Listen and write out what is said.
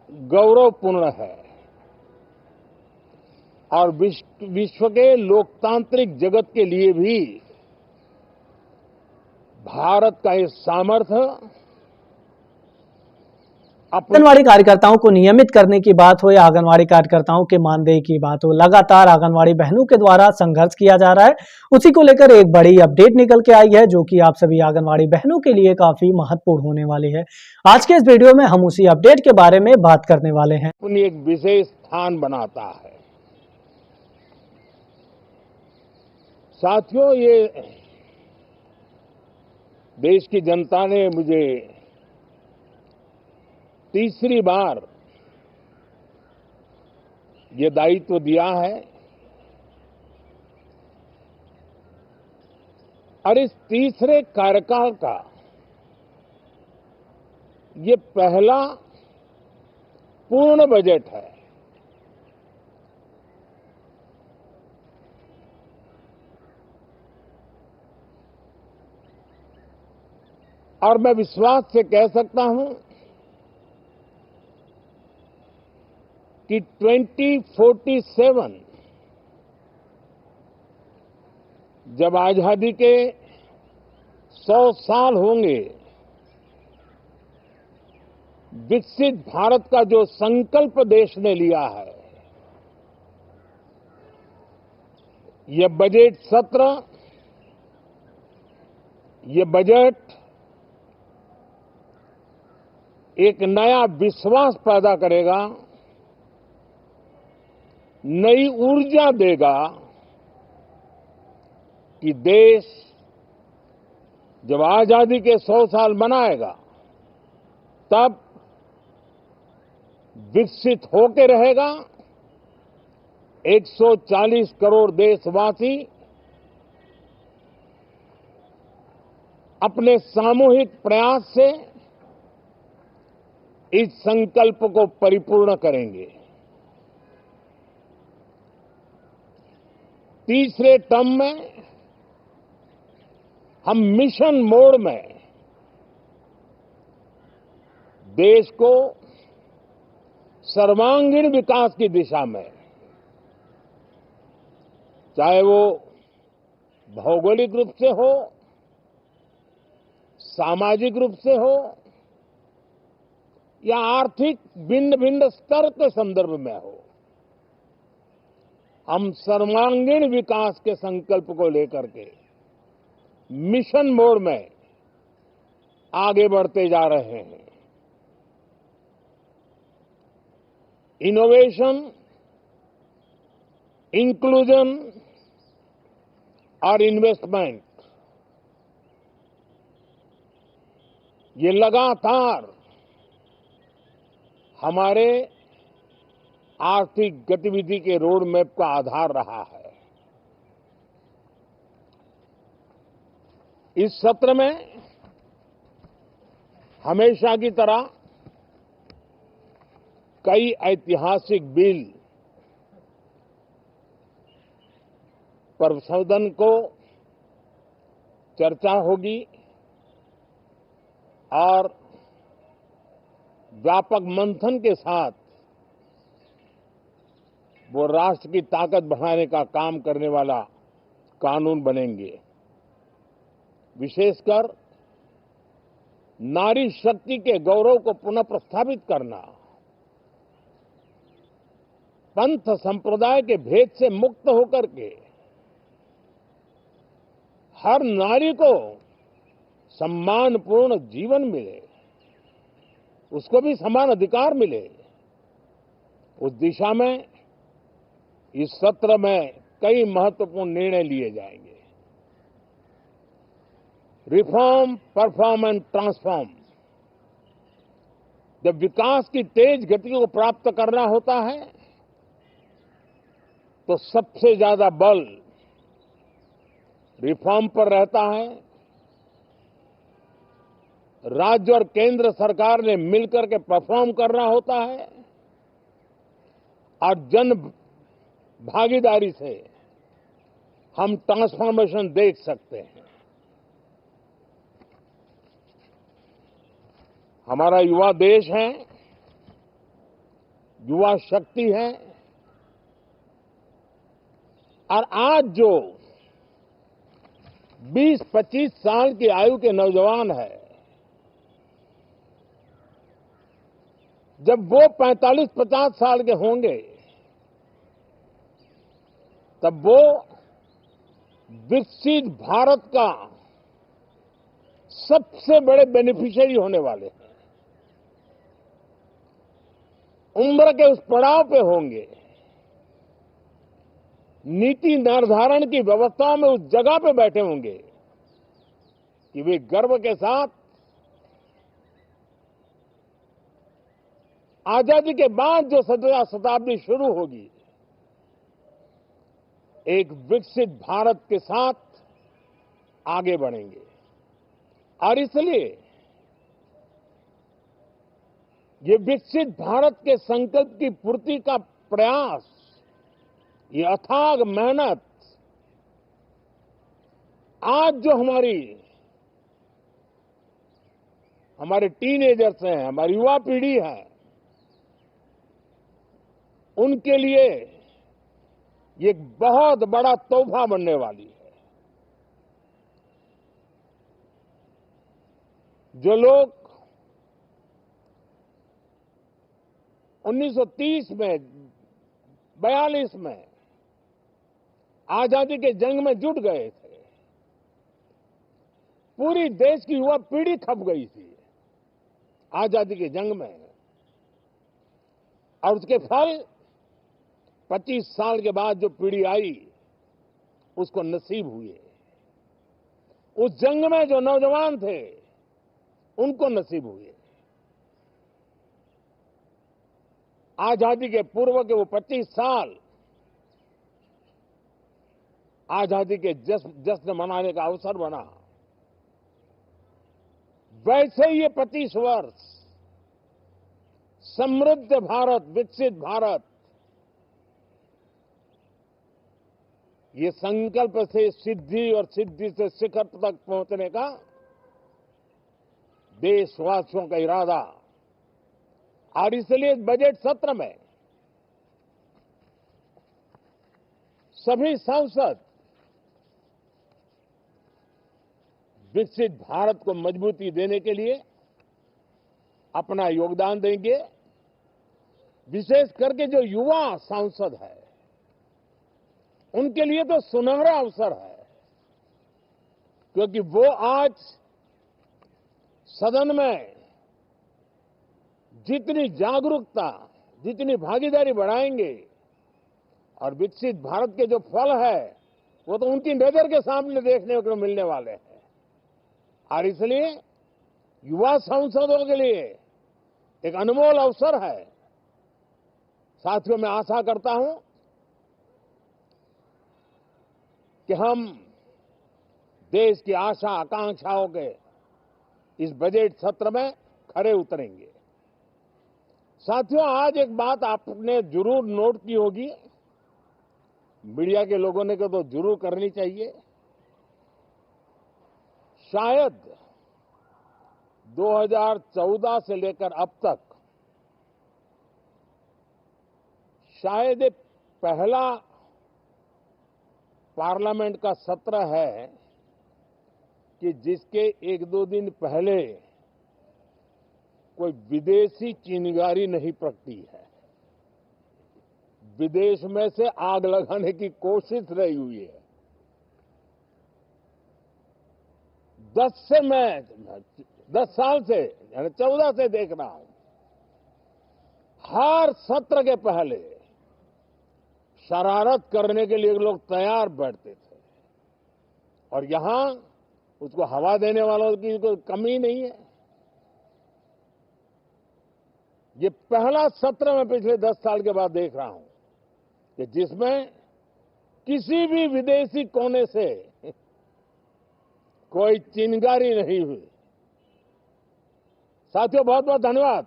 गौरवपूर्ण है और विश्व के लोकतांत्रिक जगत के लिए भी भारत का ये सामर्थ्य आंगनवाड़ी कार्यकर्ताओं को नियमित करने की बात हो या आंगनवाड़ी कार्यकर्ताओं के मानदेय की बात हो, लगातार आंगनवाड़ी बहनों के द्वारा संघर्ष किया जा रहा है। उसी को लेकर एक बड़ी अपडेट निकल के आई है जो कि आप सभी आंगनवाड़ी बहनों के लिए काफी महत्वपूर्ण होने वाली है। आज के इस वीडियो में हम उसी अपडेट के बारे में बात करने वाले हैं। अपनी एक विशेष स्थान बनाता है। साथियों, ये देश की जनता ने मुझे तीसरी बार ये दायित्व दिया है और इस तीसरे कार्यकाल का ये पहला पूर्ण बजट है। और मैं विश्वास से कह सकता हूं कि 2047 जब आजादी के 100 साल होंगे, विकसित भारत का जो संकल्प देश ने लिया है, ये बजट सत्र, ये बजट एक नया विश्वास पैदा करेगा, नई ऊर्जा देगा कि देश जब आजादी के 100 साल मनाएगा तब विकसित होकर रहेगा। 140 करोड़ देशवासी अपने सामूहिक प्रयास से इस संकल्प को परिपूर्ण करेंगे। तीसरे टर्म में हम मिशन मोड में देश को सर्वांगीण विकास की दिशा में, चाहे वो भौगोलिक रूप से हो, सामाजिक रूप से हो या आर्थिक भिन्न भिन्न स्तर के संदर्भ में हो, हम सर्वांगीण विकास के संकल्प को लेकर के मिशन मोड में आगे बढ़ते जा रहे हैं। इनोवेशन, इंक्लूजन और इन्वेस्टमेंट, ये लगातार हमारे आर्थिक गतिविधि के रोड मैप का आधार रहा है। इस सत्र में हमेशा की तरह कई ऐतिहासिक बिल पर सदन को चर्चा होगी और व्यापक मंथन के साथ वो राष्ट्र की ताकत बढ़ाने का काम करने वाला कानून बनेंगे। विशेषकर नारी शक्ति के गौरव को पुनः प्रस्थापित करना, पंथ संप्रदाय के भेद से मुक्त होकर के हर नारी को सम्मानपूर्ण जीवन मिले, उसको भी समान अधिकार मिले, उस दिशा में इस सत्र में कई महत्वपूर्ण निर्णय लिए जाएंगे। Reform, perform and transform. जब विकास की तेज गति को प्राप्त करना होता है तो सबसे ज्यादा बल रिफॉर्म पर रहता है। राज्य और केंद्र सरकार ने मिलकर के परफॉर्म करना होता है और जन भागीदारी से हम ट्रांसफॉर्मेशन देख सकते हैं। हमारा युवा देश है, युवा शक्ति है। और आज जो 20-25 साल की आयु के नौजवान है, जब वो 45-50 साल के होंगे तब वो विकसित भारत का सबसे बड़े बेनिफिशियरी होने वाले हैं। उम्र के उस पड़ाव पे होंगे, नीति निर्धारण की व्यवस्थाओं में उस जगह पे बैठे होंगे कि वे गर्व के साथ आजादी के बाद जो शताब्दी शुरू होगी, एक विकसित भारत के साथ आगे बढ़ेंगे। और इसलिए ये विकसित भारत के संकल्प की पूर्ति का प्रयास, ये अथाग मेहनत, आज जो हमारे टीनेजर्स हैं, हमारी युवा पीढ़ी है, उनके लिए ये एक बहुत बड़ा तोहफा बनने वाली है। जो लोग 1930 में, 42 में आजादी के जंग में जुट गए थे, पूरी देश की युवा पीढ़ी खप गई थी आजादी के जंग में, और उसके फल 25 साल के बाद जो पीढ़ी आई उसको नसीब हुए। उस जंग में जो नौजवान थे उनको नसीब हुए। आजादी के पूर्व के वो 25 साल आजादी के जश्न मनाने का अवसर बना। वैसे ही ये 25 वर्ष समृद्ध भारत, विकसित भारत, ये संकल्प से सिद्धि और सिद्धि से शिखर तक पहुंचने का देशवासियों का इरादा। और इसलिए इस बजट सत्र में सभी सांसद विकसित भारत को मजबूती देने के लिए अपना योगदान देंगे। विशेष करके जो युवा सांसद है, उनके लिए तो सुनहरा अवसर है, क्योंकि वो आज सदन में जितनी जागरूकता, जितनी भागीदारी बढ़ाएंगे और विकसित भारत के जो फल है वो तो उनकी नजर के सामने देखने को मिलने वाले हैं। और इसलिए युवा सांसदों के लिए एक अनमोल अवसर है। साथियों, मैं आशा करता हूं कि हम देश की आशा आकांक्षाओं के इस बजट सत्र में खरे उतरेंगे। साथियों, आज एक बात आपने जरूर नोट की होगी, मीडिया के लोगों ने तो जरूर करनी चाहिए। शायद 2014 से लेकर अब तक शायद ये पहला पार्लियामेंट का सत्र है कि जिसके 1-2 दिन पहले कोई विदेशी चिंगारी नहीं प्रगटी है। विदेश में से आग लगाने की कोशिश रही हुई है। 10 साल से, यानी 14 से देख रहा हूं, हर सत्र के पहले शरारत करने के लिए लोग तैयार बैठते थे, और यहां उसको हवा देने वालों की कोई कमी नहीं है। ये पहला सत्र मैं पिछले 10 साल के बाद देख रहा हूं कि जिसमें किसी भी विदेशी कोने से कोई चिंगारी नहीं हुई। साथियों, बहुत बहुत धन्यवाद।